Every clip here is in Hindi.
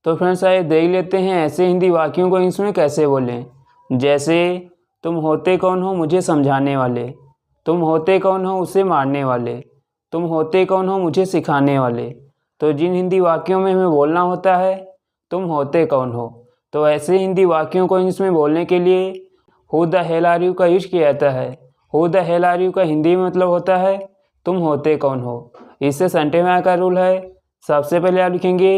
तो फ्रेंड्स आइए देख लेते हैं ऐसे हिंदी वाक्यों को इंग्लिश में कैसे बोलें। जैसे तुम होते कौन हो मुझे समझाने वाले, तुम होते कौन हो उसे मारने वाले, तुम होते कौन हो मुझे सिखाने वाले। तो जिन हिंदी वाक्यों में हमें बोलना होता है तुम होते कौन हो, तो ऐसे हिंदी वाक्यों को इंग्लिश में बोलने के लिए who the hell are you का यूज किया जाता है। Who the hell are you का हिंदी में मतलब होता है तुम होते कौन हो। इससे सेंटेंस का रूल है, सबसे पहले आप लिखेंगे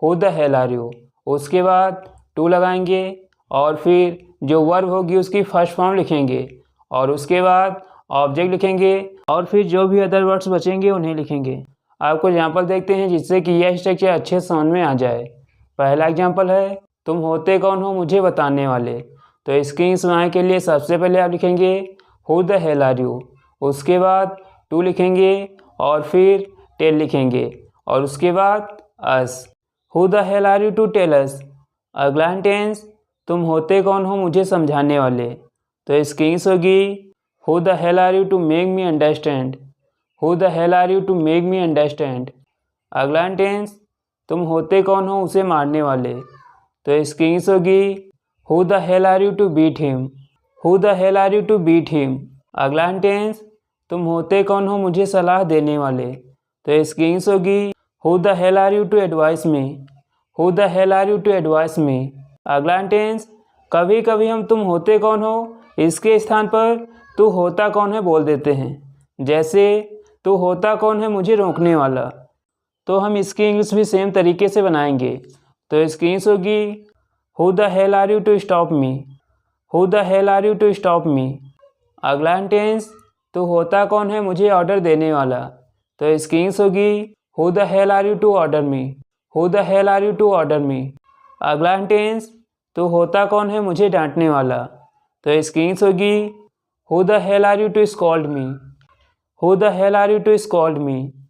who the hell are you, उसके बाद टू लगाएंगे और फिर जो वर्ब होगी उसकी फर्स्ट फॉर्म लिखेंगे और उसके बाद ऑब्जेक्ट लिखेंगे और फिर जो भी अदर वर्ड्स बचेंगे उन्हें लिखेंगे। आपको एग्जाम्पल देखते हैं जिससे कि यह स्ट्रक्चर अच्छे से समझ में आ जाए। पहला एग्जाम्पल है तुम होते कौन हो मुझे बताने वाले। तो इसके इंग्लिश बनाने के लिए सबसे पहले आप लिखेंगे who the hell are you, उसके बाद टू लिखेंगे और फिर टेल लिखेंगे और उसके बाद us. Who the hell are you to tell us. अगला टेंस तुम होते कौन हो मुझे समझाने वाले। तो इसकी इंग्लिश होगी who the hell are you to make me understand. Who the hell are you to make me understand. अगला टेंस तुम होते कौन हो उसे मारने वाले। तो इसकी इंग्लिश होगी who the hell are you to beat him. Who the hell are you to beat him. अगला टेंस तुम होते कौन हो मुझे सलाह देने वाले। तो इसकी इंग्लिश होगी who the hell are you to advise me. Who the hell are you to advise me. अगला टेंस कभी कभी हम तुम होते कौन हो इसके स्थान पर तू होता कौन है बोल देते हैं। जैसे तू होता कौन है मुझे रोकने वाला। तो हम इसकी इंग्लिश भी सेम तरीके से बनाएंगे। तो इसकी इंग्लिश होगी who the hell are you to stop me. Who the hell are you to stop me. अगला टेंस तू होता कौन है मुझे ऑर्डर देने वाला। तो इसकी इंग्लिश होगी who the hell are you to order me. Who the hell are you to order me. अगला टेंस तू होता कौन है मुझे डांटने वाला। तो इसकी इंग्लिश होगी who the hell are you to scold me. Who the hell are you to scold me.